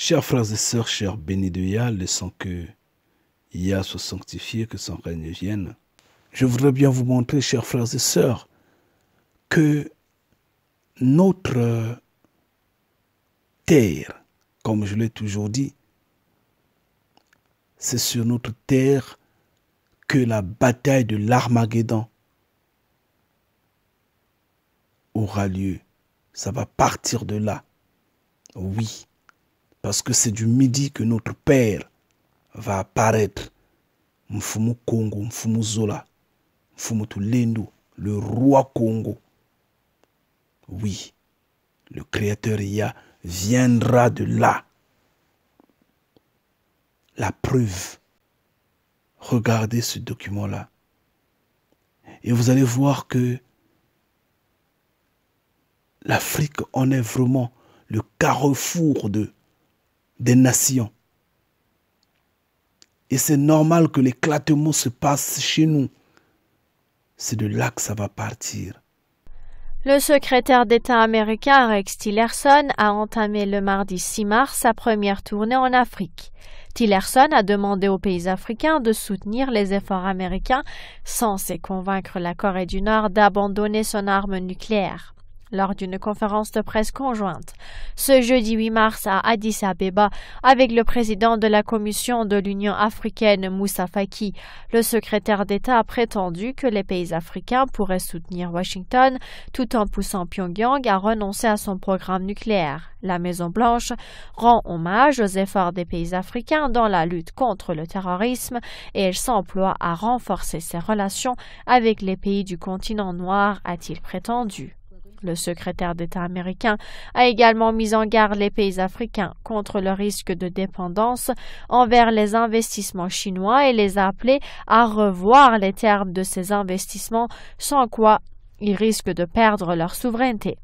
Chers frères et sœurs, chers bénis de Yah, laissons que Yah soit sanctifié, que son règne vienne. Je voudrais bien vous montrer, chers frères et sœurs, que notre terre, comme je l'ai toujours dit, c'est sur notre terre que la bataille de l'Armageddon aura lieu. Ça va partir de là. Oui, parce que c'est du midi que notre Père va apparaître. Mfumu Congo, Mfumu Zola, Mfumu Tulendo, le roi Congo. Oui, le Créateur Yah viendra de là. La preuve. Regardez ce document-là. Et vous allez voir que l'Afrique en est vraiment le carrefour des nations. Et c'est normal que l'éclatement se passe chez nous. C'est de là que ça va partir. Le secrétaire d'État américain Rex Tillerson a entamé le mardi 6 mars sa première tournée en Afrique. Tillerson a demandé aux pays africains de soutenir les efforts américains censés convaincre la Corée du Nord d'abandonner son arme nucléaire. Lors d'une conférence de presse conjointe, ce jeudi 8 mars à Addis Abeba, avec le président de la Commission de l'Union africaine Moussa Faki, le secrétaire d'État a prétendu que les pays africains pourraient soutenir Washington tout en poussant Pyongyang à renoncer à son programme nucléaire. La Maison-Blanche rend hommage aux efforts des pays africains dans la lutte contre le terrorisme et elle s'emploie à renforcer ses relations avec les pays du continent noir, a-t-il prétendu. Le secrétaire d'État américain a également mis en garde les pays africains contre le risque de dépendance envers les investissements chinois et les a appelés à revoir les termes de ces investissements, sans quoi ils risquent de perdre leur souveraineté.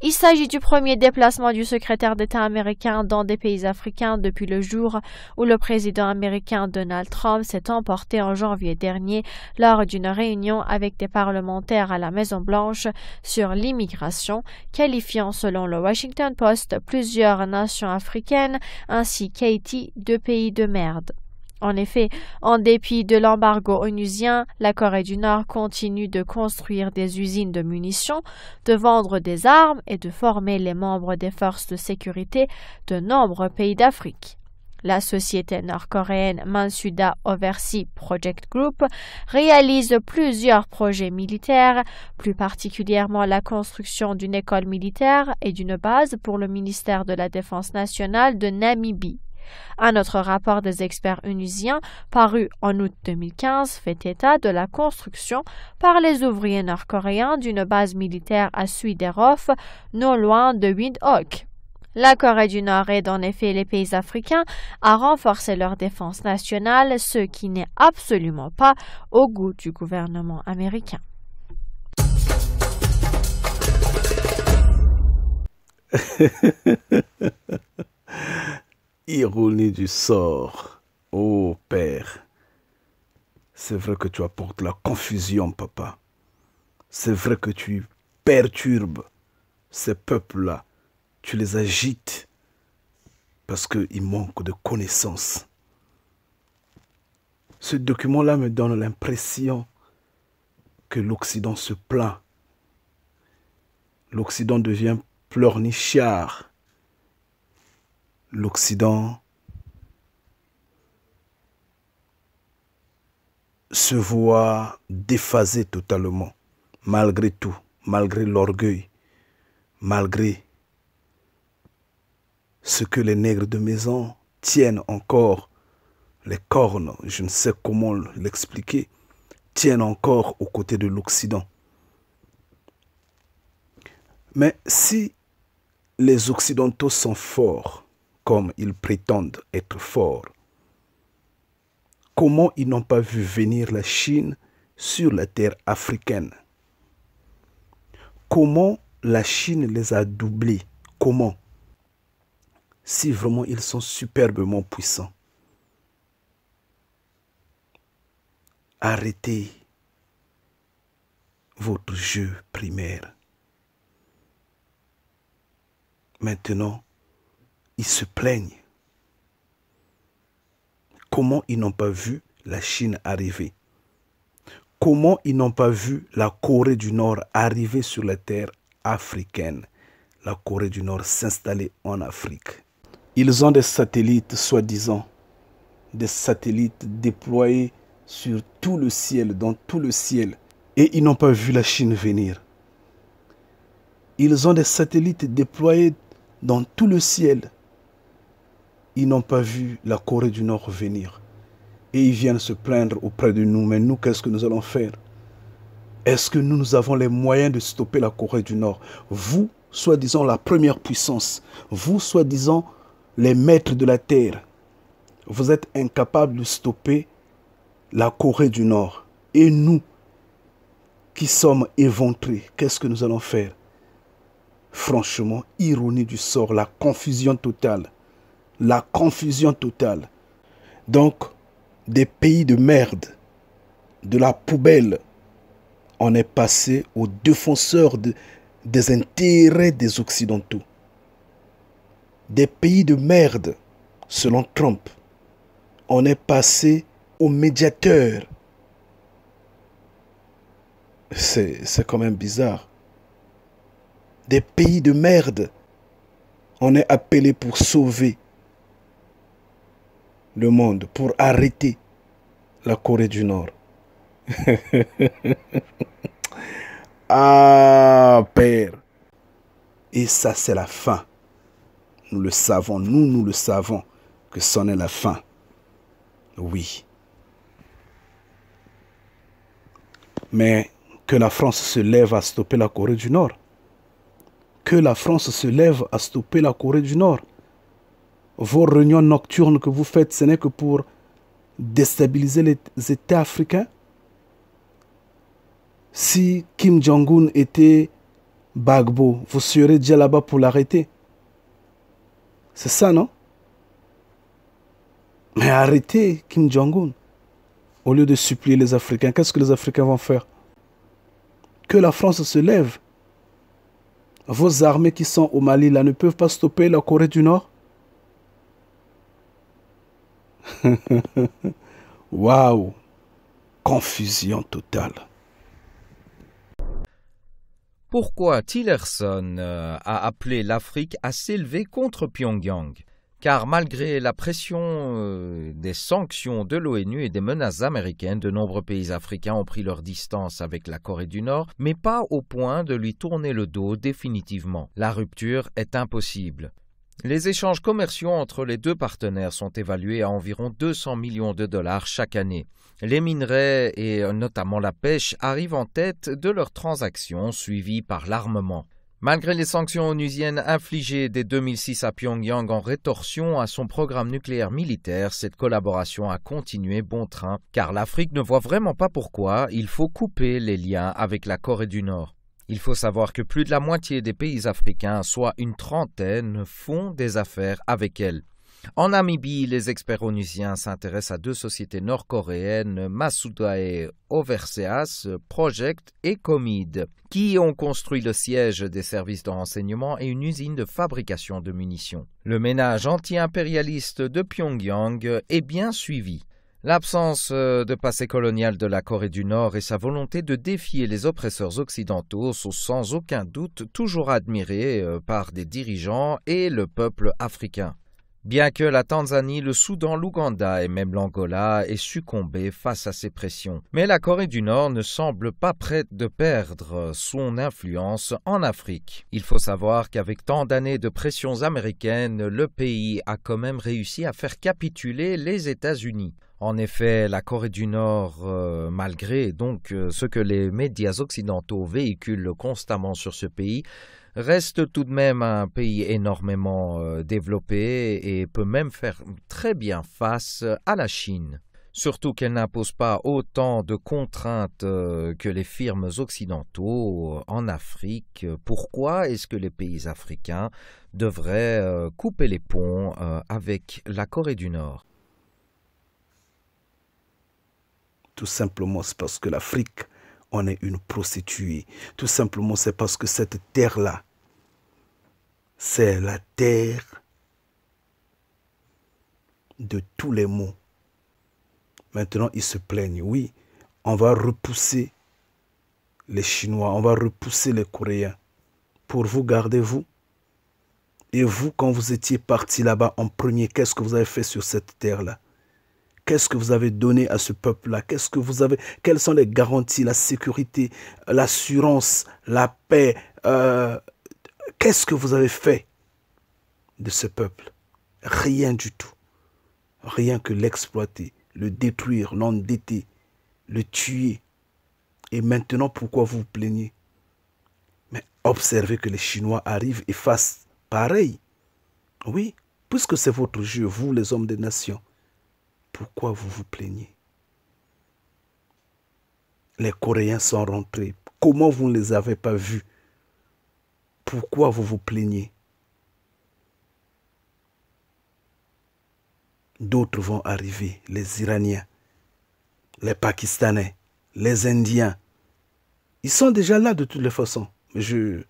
Il s'agit du premier déplacement du secrétaire d'État américain dans des pays africains depuis le jour où le président américain Donald Trump s'est emporté en janvier dernier lors d'une réunion avec des parlementaires à la Maison-Blanche sur l'immigration, qualifiant selon le Washington Post plusieurs nations africaines ainsi qu'Haïti de pays de merde. En effet, en dépit de l'embargo onusien, la Corée du Nord continue de construire des usines de munitions, de vendre des armes et de former les membres des forces de sécurité de nombreux pays d'Afrique. La société nord-coréenne Mansuda Overseas Project Group réalise plusieurs projets militaires, plus particulièrement la construction d'une école militaire et d'une base pour le ministère de la Défense nationale de Namibie. Un autre rapport des experts onusiens, paru en août 2015, fait état de la construction par les ouvriers nord-coréens d'une base militaire à Suiderof, non loin de Windhoek. La Corée du Nord aide en effet les pays africains à renforcer leur défense nationale, ce qui n'est absolument pas au goût du gouvernement américain. Ironie du sort. Oh Père, c'est vrai que tu apportes la confusion, papa. C'est vrai que tu perturbes ces peuples-là. Tu les agites parce qu'ils manquent de connaissances. Ce document-là me donne l'impression que l'Occident se plaint. L'Occident devient pleurnichard. L'Occident se voit déphasé totalement, malgré tout, malgré l'orgueil, malgré ce que les nègres de maison tiennent encore, les cornes, je ne sais comment l'expliquer, tiennent encore aux côtés de l'Occident. Mais si les Occidentaux sont forts, comme ils prétendent être forts, comment ils n'ont pas vu venir la Chine sur la terre africaine? Comment la Chine les a doublés? Comment? Si vraiment ils sont superbement puissants. Arrêtez votre jeu primaire. Maintenant, ils se plaignent Comment ils n'ont pas vu la Chine arriver? Comment ils n'ont pas vu la Corée du Nord arriver sur la terre africaine? La Corée du Nord s'installer en Afrique. Ils ont des satellites, soi-disant, des satellites déployés sur tout le ciel, dans tout le ciel. Et ils n'ont pas vu la Chine venir. Ils ont des satellites déployés dans tout le ciel. Ils n'ont pas vu la Corée du Nord venir. Et ils viennent se plaindre auprès de nous. Mais nous, qu'est-ce que nous allons faire? Est-ce que nous avons les moyens de stopper la Corée du Nord? Vous, soi-disant la première puissance, vous, soi-disant les maîtres de la terre, vous êtes incapables de stopper la Corée du Nord. Et nous, qui sommes éventrés, qu'est-ce que nous allons faire? Franchement, ironie du sort, la confusion totale. La confusion totale. Donc, des pays de merde, de la poubelle, on est passé aux défenseurs des intérêts des Occidentaux. Des pays de merde, selon Trump, on est passé aux médiateurs. C'est quand même bizarre. Des pays de merde, on est appelé pour sauver le monde, pour arrêter la Corée du Nord. Ah, père. Et ça, c'est la fin. Nous le savons, nous le savons, que c'en est la fin. Oui. Mais que la France se lève à stopper la Corée du Nord. Que la France se lève à stopper la Corée du Nord. Vos réunions nocturnes que vous faites, ce n'est que pour déstabiliser les États africains. Si Kim Jong-un était Gbagbo, vous seriez déjà là-bas pour l'arrêter. C'est ça, non? Mais arrêtez Kim Jong-un. Au lieu de supplier les Africains, qu'est-ce que les Africains vont faire? Que la France se lève. Vos armées qui sont au Mali, là, ne peuvent pas stopper la Corée du Nord? Waouh! Confusion totale. Pourquoi Tillerson a appelé l'Afrique à s'élever contre Pyongyang? Car malgré la pression des sanctions de l'ONU et des menaces américaines, de nombreux pays africains ont pris leur distance avec la Corée du Nord, mais pas au point de lui tourner le dos définitivement. La rupture est impossible. Les échanges commerciaux entre les deux partenaires sont évalués à environ 200 millions de dollars chaque année. Les minerais et notamment la pêche arrivent en tête de leurs transactions, suivies par l'armement. Malgré les sanctions onusiennes infligées dès 2006 à Pyongyang en rétorsion à son programme nucléaire militaire, cette collaboration a continué bon train, car l'Afrique ne voit vraiment pas pourquoi il faut couper les liens avec la Corée du Nord. Il faut savoir que plus de la moitié des pays africains, soit une trentaine, font des affaires avec elle. En Namibie, les experts onusiens s'intéressent à deux sociétés nord-coréennes, Masudae Overseas Project et Comid, qui ont construit le siège des services de renseignement et une usine de fabrication de munitions. Le ménage anti-impérialiste de Pyongyang est bien suivi. L'absence de passé colonial de la Corée du Nord et sa volonté de défier les oppresseurs occidentaux sont sans aucun doute toujours admirés par des dirigeants et le peuple africain. Bien que la Tanzanie, le Soudan, l'Ouganda et même l'Angola aient succombé face à ces pressions. Mais la Corée du Nord ne semble pas prête de perdre son influence en Afrique. Il faut savoir qu'avec tant d'années de pressions américaines, le pays a quand même réussi à faire capituler les États-Unis. En effet, la Corée du Nord, malgré donc ce que les médias occidentaux véhiculent constamment sur ce pays, reste tout de même un pays énormément développé et peut même faire très bien face à la Chine. Surtout qu'elle n'impose pas autant de contraintes que les firmes occidentaux en Afrique. Pourquoi est-ce que les pays africains devraient couper les ponts avec la Corée du Nord ? Tout simplement, c'est parce que l'Afrique, on est une prostituée. Tout simplement, c'est parce que cette terre-là, c'est la terre de tous les maux Maintenant, ils se plaignent. Oui, on va repousser les Chinois, on va repousser les Coréens. Pour vous garder, vous. Et vous, quand vous étiez partis là-bas en premier, qu'est-ce que vous avez fait sur cette terre-là? Qu'est-ce que vous avez donné à ce peuple-là? Quelles sont les garanties, la sécurité, l'assurance, la paix? Qu'est-ce que vous avez fait de ce peuple? Rien du tout. Rien que l'exploiter, le détruire, l'endetter, le tuer. Et maintenant, pourquoi vous vous plaignez? Mais observez que les Chinois arrivent et fassent pareil. Oui, puisque c'est votre jeu, vous les hommes des nations. Pourquoi vous vous plaignez? Les Coréens sont rentrés. Comment vous ne les avez pas vus? Pourquoi vous vous plaignez? D'autres vont arriver, les Iraniens, les Pakistanais, les Indiens. Ils sont déjà là de toutes les façons. Je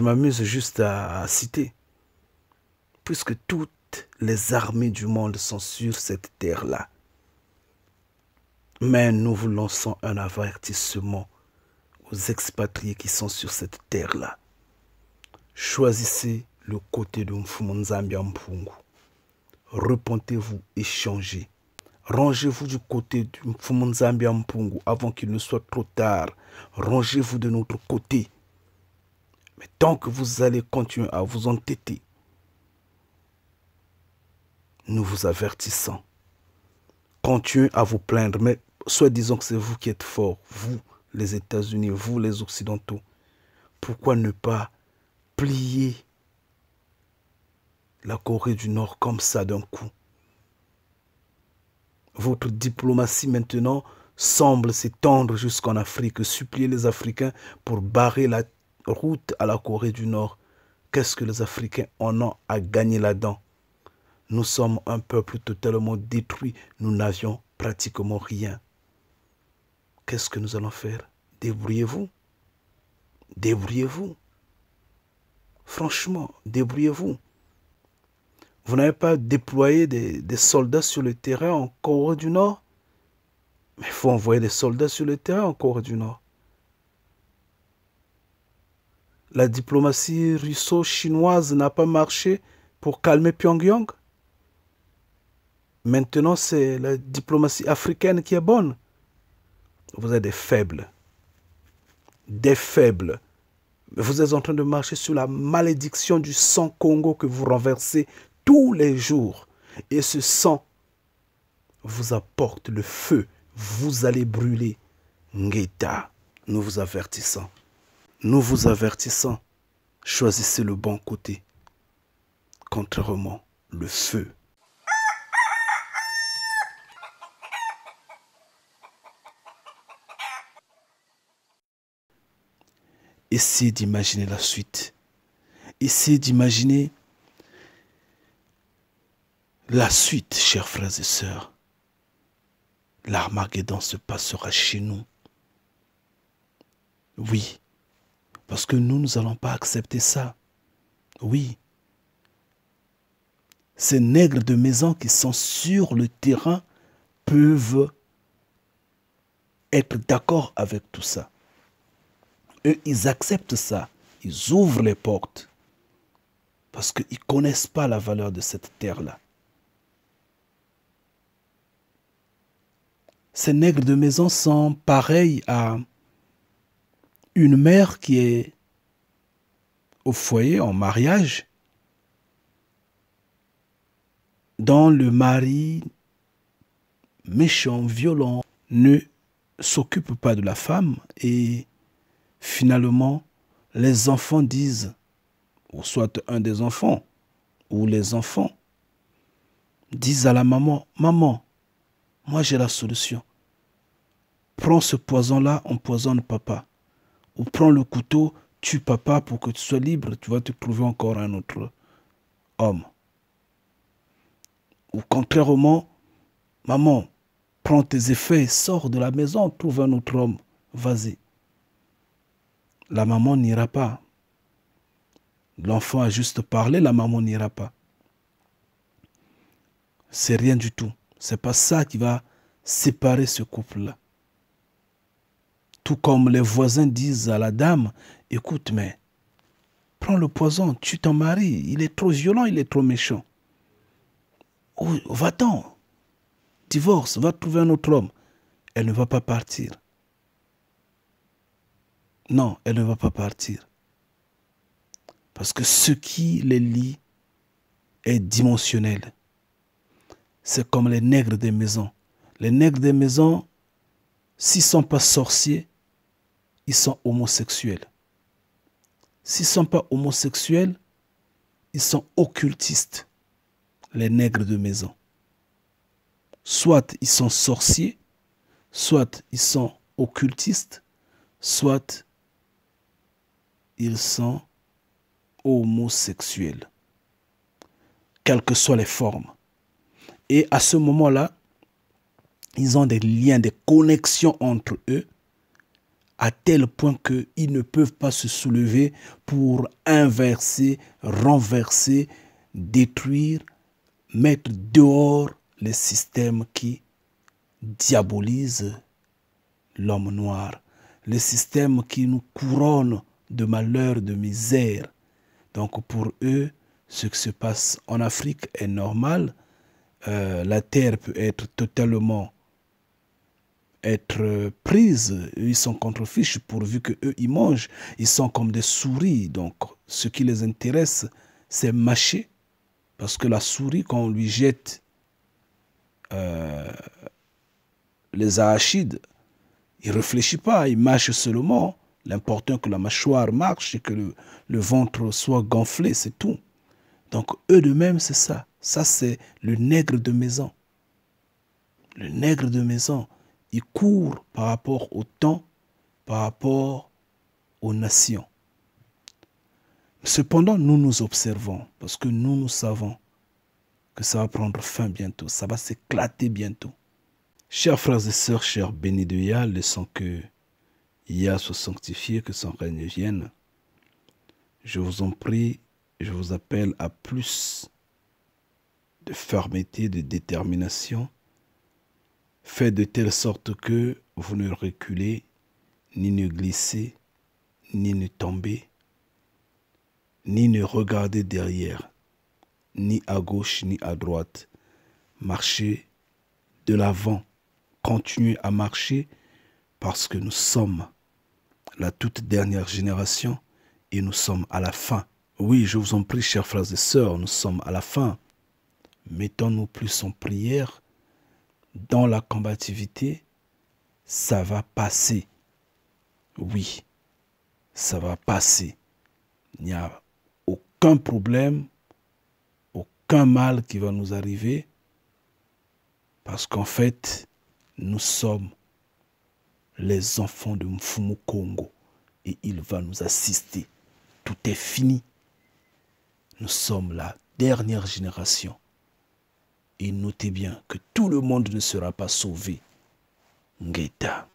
m'amuse juste à citer. Puisque toutes les armées du monde sont sur cette terre-là. Mais nous vous lançons un avertissement aux expatriés qui sont sur cette terre-là. Choisissez le côté de Mfumunzambi Mpungu. Repentez-vous et changez. Rangez-vous du côté de Mfumunzambi Mpungu avant qu'il ne soit trop tard. Rangez-vous de notre côté. Mais tant que vous allez continuer à vous entêter, nous vous avertissons. Continuez à vous plaindre, mais soit disons que c'est vous qui êtes forts, vous les États-Unis, vous les Occidentaux. Pourquoi ne pas plier la Corée du Nord comme ça d'un coup? Votre diplomatie maintenant semble s'étendre jusqu'en Afrique, supplier les Africains pour barrer la route à la Corée du Nord. Qu'est-ce que les Africains en ont à gagner là-dedans? Nous sommes un peuple totalement détruit. Nous n'avions pratiquement rien. Qu'est-ce que nous allons faire? Débrouillez-vous. Débrouillez-vous. Franchement, débrouillez-vous. Vous n'avez pas déployé des soldats sur le terrain en Corée du Nord? Mais il faut envoyer des soldats sur le terrain en Corée du Nord. La diplomatie russo-chinoise n'a pas marché pour calmer Pyongyang? Maintenant, c'est la diplomatie africaine qui est bonne. Vous êtes des faibles. Des faibles. Vous êtes en train de marcher sur la malédiction du sang Congo que vous renversez tous les jours. Et ce sang vous apporte le feu. Vous allez brûler. Ngeta, nous vous avertissons. Nous vous avertissons. Choisissez le bon côté. Contrairement, le feu. Essayez d'imaginer la suite. Essayez d'imaginer la suite, chers frères et sœurs. L'Armageddon se passera chez nous. Oui, parce que nous n'allons pas accepter ça. Oui. Ces nègres de maison qui sont sur le terrain peuvent être d'accord avec tout ça. Eux, ils acceptent ça. Ils ouvrent les portes. Parce qu'ils ne connaissent pas la valeur de cette terre-là. Ces nègres de maison sont pareils à une mère qui est au foyer, en mariage, dont le mari méchant, violent, ne s'occupe pas de la femme et finalement, les enfants disent, ou soit un des enfants, ou les enfants, disent à la maman, « Maman, moi j'ai la solution. Prends ce poison-là, empoisonne papa. Ou prends le couteau, tue papa pour que tu sois libre, tu vas te trouver encore un autre homme. » Ou contrairement, « Maman, prends tes effets, sors de la maison, trouve un autre homme, vas-y. » La maman n'ira pas. L'enfant a juste parlé, la maman n'ira pas. C'est rien du tout. C'est pas ça qui va séparer ce couple-là. Tout comme les voisins disent à la dame, écoute, mais prends le poison, tu t'en maries, il est trop violent, il est trop méchant. Oh, va-t'en, divorce, va trouver un autre homme. Elle ne va pas partir. Non, elle ne va pas partir. Parce que ce qui les lie est dimensionnel. C'est comme les nègres des maisons. Les nègres des maisons, s'ils ne sont pas sorciers, ils sont homosexuels. S'ils ne sont pas homosexuels, ils sont occultistes, les nègres de maison. Soit ils sont sorciers, soit ils sont occultistes, soit ils sont homosexuels, quelles que soient les formes. Et à ce moment-là, ils ont des liens, des connexions entre eux, à tel point qu'ils ne peuvent pas se soulever pour inverser, renverser, détruire, mettre dehors les systèmes qui diabolisent l'homme noir, les systèmes qui nous couronnent de malheur, de misère. Donc pour eux, ce qui se passe en Afrique est normal. La terre peut être totalement prise. Ils sont contre-fiches pourvu qu'eux, ils mangent. Ils sont comme des souris. Donc ce qui les intéresse, c'est mâcher. Parce que la souris, quand on lui jette les arachides, il ne réfléchit pas, il mâche seulement. L'important que la mâchoire marche et que le ventre soit gonflé, c'est tout. Donc eux de même, c'est ça. Ça, c'est le nègre de maison. Le nègre de maison, il court par rapport au temps, par rapport aux nations. Cependant, nous nous observons, parce que nous savons que ça va prendre fin bientôt, ça va s'éclater bientôt. Chers frères et sœurs, chers bénis de Yah, laissons que Yah soit sanctifié, que son règne vienne. Je vous en prie, je vous appelle à plus de fermeté, de détermination. Faites de telle sorte que vous ne reculez, ni ne glissez, ni ne tombez, ni ne regardez derrière, ni à gauche, ni à droite. Marchez de l'avant, continuez à marcher parce que nous sommes la toute dernière génération et nous sommes à la fin. Oui, je vous en prie, chers frères et sœurs, nous sommes à la fin. Mettons-nous plus en prière. Dans la combativité, ça va passer. Oui, ça va passer. Il n'y a aucun problème, aucun mal qui va nous arriver, parce qu'en fait, nous sommes les enfants de Mfumu Kongo et il va nous assister. Tout est fini. Nous sommes la dernière génération. Et notez bien que tout le monde ne sera pas sauvé. Ngeta.